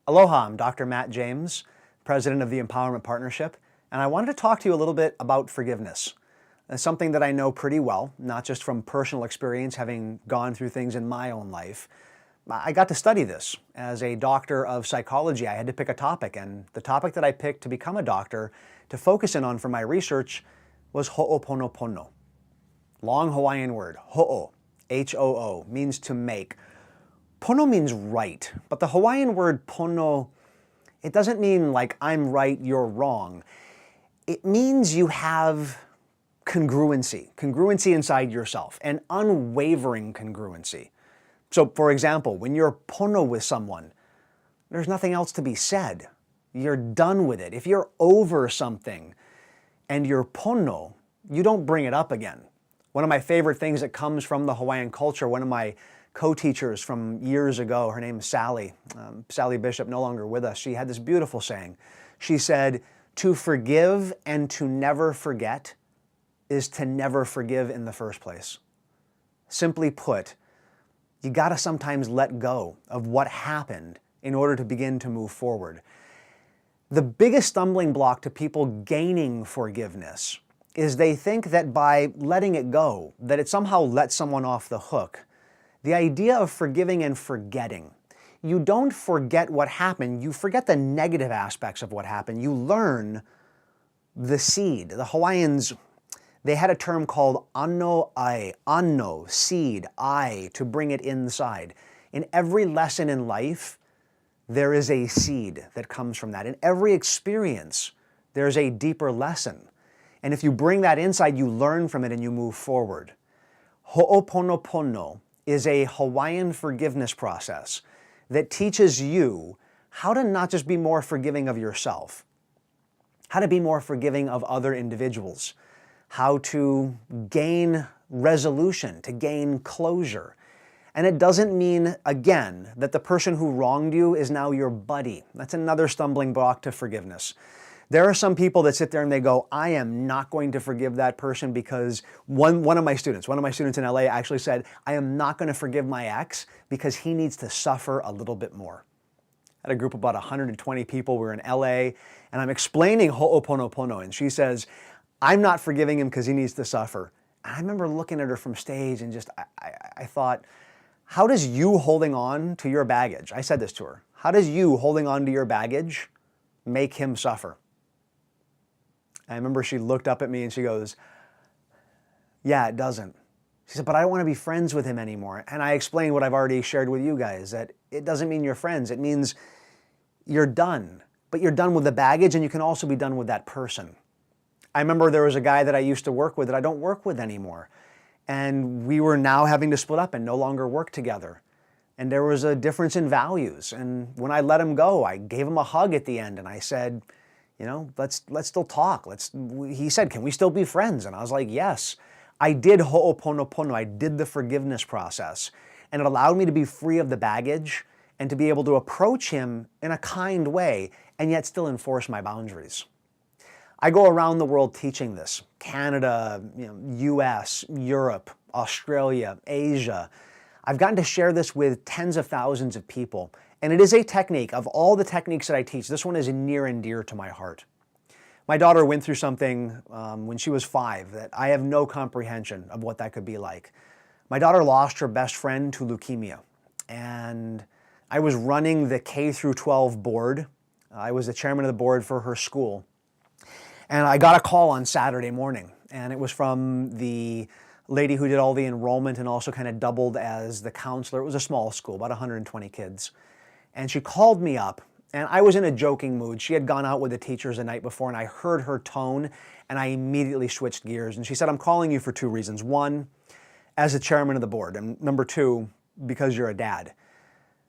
Aloha, I'm Dr. Matt James, President of the Empowerment Partnership, and I wanted to talk to you a little bit about forgiveness. It's something that I know pretty well, not just from personal experience, having gone through things in my own life. I got to study this. As a doctor of psychology, I had to pick a topic, and the topic that I picked to become a doctor, to focus in on for my research, was ho'oponopono. Long Hawaiian word, ho'o, H-O-O, means to make. Pono means right, but the Hawaiian word pono, it doesn't mean like I'm right, you're wrong. It means you have congruency inside yourself, an unwavering congruency. So for example, when you're pono with someone, there's nothing else to be said. You're done with it. If you're over something and you're pono, you don't bring it up again. One of my favorite things that comes from the Hawaiian culture, one of my co-teachers from years ago, her name is Sally Bishop, no longer with us. She had this beautiful saying. She said, "To forgive and to never forget is to never forgive in the first place." Simply put, you gotta sometimes let go of what happened in order to begin to move forward. The biggest stumbling block to people gaining forgiveness is they think that by letting it go, that it somehow lets someone off the hook. The idea of forgiving and forgetting. You don't forget what happened, you forget the negative aspects of what happened. You learn the seed. The Hawaiians, they had a term called ano ai, ano, seed, ai, to bring it inside. In every lesson in life, there is a seed that comes from that. In every experience, there's a deeper lesson. And if you bring that inside, you learn from it and you move forward. Ho'oponopono is a Hawaiian forgiveness process that teaches you how to not just be more forgiving of yourself, how to be more forgiving of other individuals, how to gain resolution, to gain closure. And it doesn't mean, again, that the person who wronged you is now your buddy. That's another stumbling block to forgiveness. There are some people that sit there and they go, I am not going to forgive that person because one of my students in LA actually said, I am not going to forgive my ex because he needs to suffer a little bit more. I had a group of about 120 people. We're in LA and I'm explaining ho'oponopono and she says, I'm not forgiving him because he needs to suffer. And I remember looking at her from stage and just, I thought, how does you holding on to your baggage, I said this to her, how does you holding on to your baggage make him suffer? I remember she looked up at me and she goes, yeah, it doesn't. She said, but I don't want to be friends with him anymore. And I explained what I've already shared with you guys, that it doesn't mean you're friends. It means you're done. But you're done with the baggage and you can also be done with that person. I remember there was a guy that I used to work with that I don't work with anymore. And we were now having to split up and no longer work together. And there was a difference in values. And when I let him go, I gave him a hug at the end and I said, you know, let's still talk. He said, can we still be friends? And I was like, yes. I did ho'oponopono. I did the forgiveness process. And it allowed me to be free of the baggage and to be able to approach him in a kind way and yet still enforce my boundaries. I go around the world teaching this. Canada, US, Europe, Australia, Asia. I've gotten to share this with tens of thousands of people. And it is a technique. Of all the techniques that I teach, this one is near and dear to my heart. My daughter went through something when she was 5 that I have no comprehension of what that could be like. My daughter lost her best friend to leukemia. And I was running the K through 12 board. I was the chairman of the board for her school. And I got a call on Saturday morning. And it was from the lady who did all the enrollment and also kind of doubled as the counselor. It was a small school, about 120 kids. And she called me up, and I was in a joking mood. She had gone out with the teachers the night before, and I heard her tone, and I immediately switched gears. And she said, I'm calling you for 2 reasons. 1, as the chairman of the board, and number 2, because you're a dad.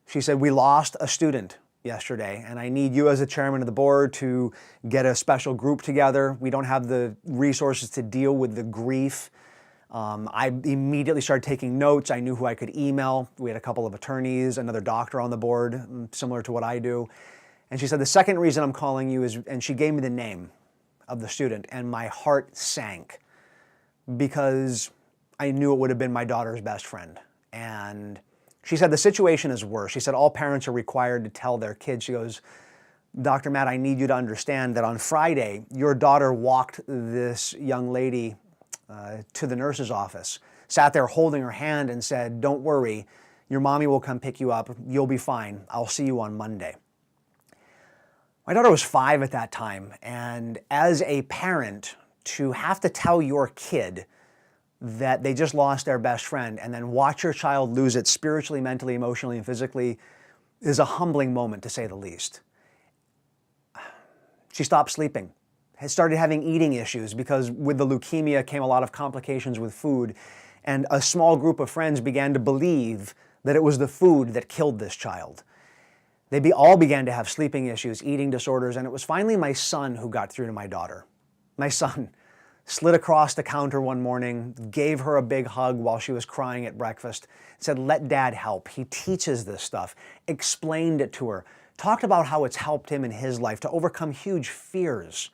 She said, we lost a student yesterday, and I need you as the chairman of the board to get a special group together. We don't have the resources to deal with the grief. I immediately started taking notes. I knew who I could email. We had a couple of attorneys, another doctor on the board, similar to what I do. And she said, the second reason I'm calling you is, and she gave me the name of the student, and my heart sank because I knew it would have been my daughter's best friend. And She said the situation is worse. She said all parents are required to tell their kids. She goes, Dr. Matt, I need you to understand that on Friday, your daughter walked this young lady to the nurse's office, sat there holding her hand and said, don't worry, your mommy will come pick you up. You'll be fine. I'll see you on Monday. My daughter was 5 at that time, and as a parent, to have to tell your kid that they just lost their best friend and then watch your child lose it spiritually, mentally, emotionally, and physically is a humbling moment, to say the least. She stopped sleeping, had started having eating issues because with the leukemia came a lot of complications with food, and a small group of friends began to believe that it was the food that killed this child. They all began to have sleeping issues, eating disorders, and it was finally my son who got through to my daughter. My son slid across the counter one morning, gave her a big hug while she was crying at breakfast, said, let Dad help. He teaches this stuff, explained it to her, talked about how it's helped him in his life to overcome huge fears.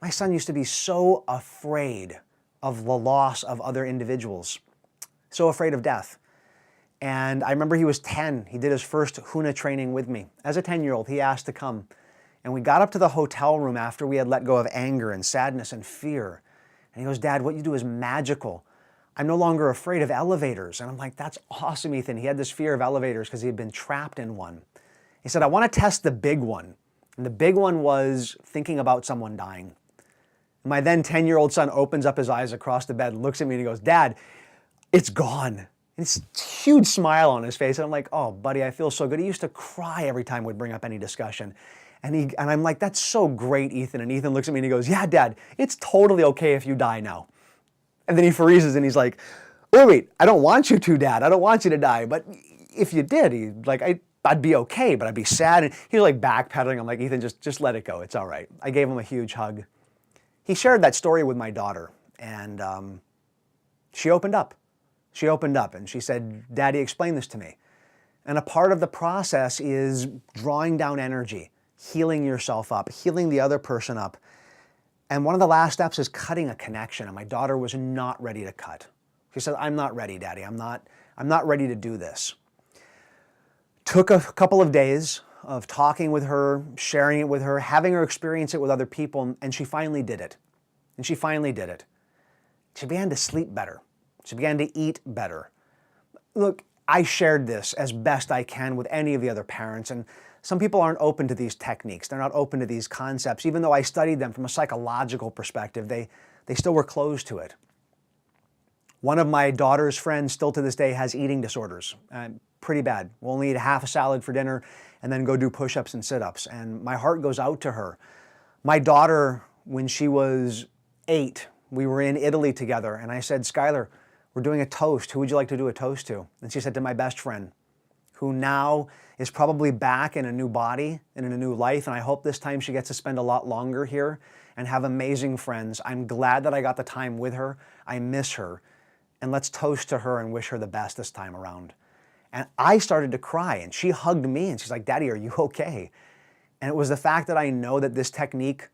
My son used to be so afraid of the loss of other individuals, so afraid of death. And I remember he was 10. He did his first HUNA training with me. As a 10-year-old, he asked to come. And we got up to the hotel room after we had let go of anger and sadness and fear. And he goes, Dad, what you do is magical. I'm no longer afraid of elevators. And I'm like, that's awesome, Ethan. He had this fear of elevators because he had been trapped in one. He said, I want to test the big one. And the big one was thinking about someone dying. My then 10-year-old son opens up his eyes across the bed, looks at me and he goes, Dad, it's gone. And it's a huge smile on his face. And I'm like, oh, buddy, I feel so good. He used to cry every time we'd bring up any discussion. And I'm like, that's so great, Ethan. And Ethan looks at me and he goes, yeah, Dad, it's totally okay if you die now. And then he freezes and he's like, wait, I don't want you to, Dad. I don't want you to die. But if you did, I'd be okay, but I'd be sad. And he was like backpedaling. I'm like, Ethan, just let it go. It's all right. I gave him a huge hug. He shared that story with my daughter, and she opened up. She opened up and she said, Daddy, explain this to me. And a part of the process is drawing down energy, healing yourself up, healing the other person up. And one of the last steps is cutting a connection. And my daughter was not ready to cut. She said, I'm not ready, Daddy. I'm not ready to do this. Took a couple of days of talking with her, sharing it with her, having her experience it with other people, and she finally did it. And she finally did it. She began to sleep better. She began to eat better. Look, I shared this as best I can with any of the other parents, and some people aren't open to these techniques. They're not open to these concepts. Even though I studied them from a psychological perspective, they still were closed to it. One of my daughter's friends still to this day has eating disorders. Pretty bad. Will only eat half a salad for dinner and then go do push-ups and sit-ups. And my heart goes out to her. My daughter, when she was 8, we were in Italy together, and I said, Skylar, we're doing a toast. Who would you like to do a toast to? And she said, to my best friend, who now is probably back in a new body and in a new life. And I hope this time she gets to spend a lot longer here and have amazing friends. I'm glad that I got the time with her. I miss her. And let's toast to her and wish her the best this time around. And I started to cry, and she hugged me and she's like, Daddy, are you okay? And it was the fact that I know that this technique,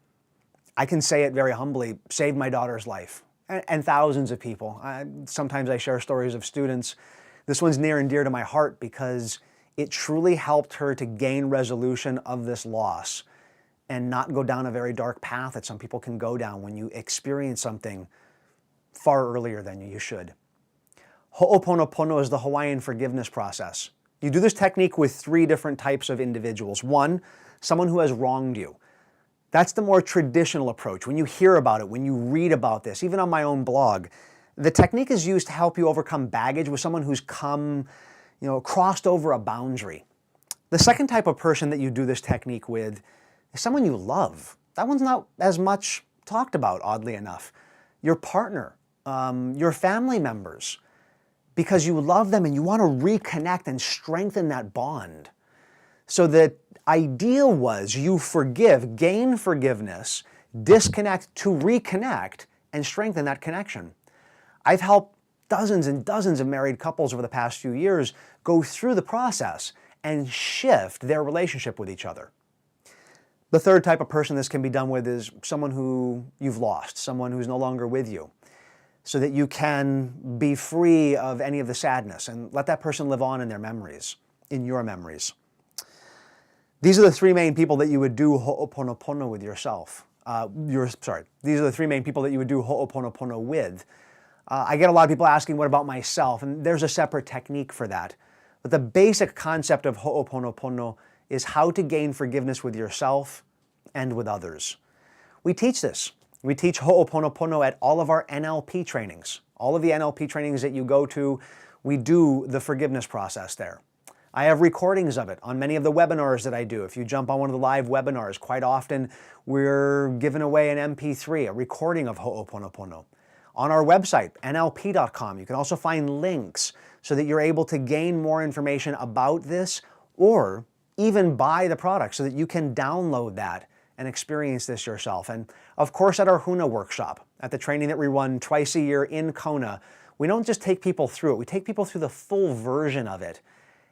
I can say it very humbly, saved my daughter's life and thousands of people. Sometimes I share stories of students. This one's near and dear to my heart because it truly helped her to gain resolution of this loss and not go down a very dark path that some people can go down when you experience something far earlier than you should. Ho'oponopono is the Hawaiian forgiveness process. You do this technique with 3 different types of individuals. 1, someone who has wronged you. That's the more traditional approach. When you hear about it, when you read about this, even on my own blog, the technique is used to help you overcome baggage with someone who's crossed over a boundary. The second type of person that you do this technique with is someone you love. That one's not as much talked about, oddly enough. Your partner, your family members, because you love them and you want to reconnect and strengthen that bond. So the ideal was you forgive, gain forgiveness, disconnect to reconnect, and strengthen that connection. I've helped dozens and dozens of married couples over the past few years go through the process and shift their relationship with each other. The third type of person this can be done with is someone who you've lost, someone who's no longer with you. so that you can be free of any of the sadness and let that person live on in their memories, in your memories. These are the three main people that you would do ho'oponopono with yourself. These are the three main people that you would do ho'oponopono with. I get a lot of people asking, what about myself? And there's a separate technique for that. But the basic concept of ho'oponopono is how to gain forgiveness with yourself and with others. We teach this. We teach ho'oponopono at all of our NLP trainings. All of the NLP trainings that you go to, we do the forgiveness process there. I have recordings of it on many of the webinars that I do. If you jump on one of the live webinars, quite often we're giving away an MP3, a recording of ho'oponopono. On our website, nlp.com, you can also find links so that you're able to gain more information about this, or even buy the product so that you can download that and experience this yourself. And of course, at our Huna workshop, at the training that we run twice a year in Kona, we don't just take people through it, we take people through the full version of it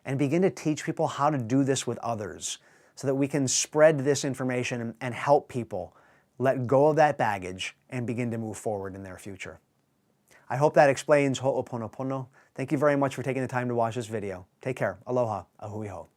and begin to teach people how to do this with others so that we can spread this information and help people let go of that baggage and begin to move forward in their future. I hope that explains ho'oponopono. Thank you very much for taking the time to watch this video. Take care. Aloha. Ahui ho.